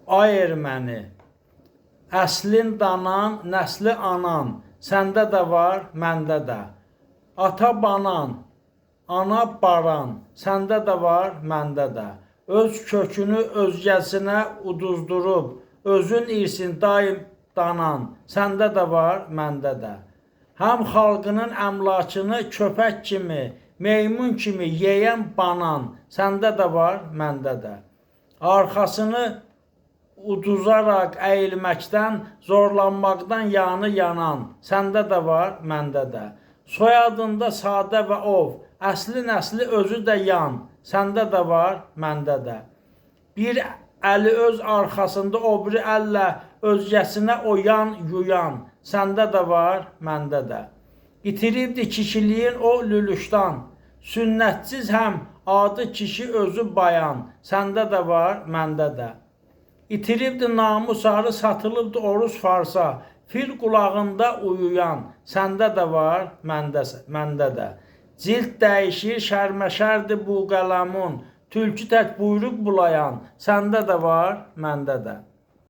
Ay erməni, əslin danan, nəsli anan, səndə də var, məndə də. Ata banan, ana baran, səndə də var, məndə də. Öz kökünü özgəsinə uduzdurub, özün irsin daim danan, səndə də var, məndə də. Həm xalqının əmlakını köpək kimi, meymun kimi yeyən banan, səndə də var, məndə də. Arxasını uduzaraq əyilməkdən, zorlanmaqdan yanı yanan, səndə də var, məndə də. Soyadında sadə və ov, əsli nəsli özü də yan, səndə də var, məndə də. Bir əli öz arxasında, o biri əllə özgəsinə o yan yuyan, səndə də var, məndə də. İtiribdi kişiliyin o lülüşdan, sünnətsiz həm adı kişi özü bayan, səndə də var, məndə də. İtiribdi namus arı, satılıbdı oruz farsa, fil qulağında uyuyan, səndə də var, məndə də. Cilt dəyişir, şərməşərdir bu qələmun, tülkü tək buyruq bulayan, səndə də var, məndə də.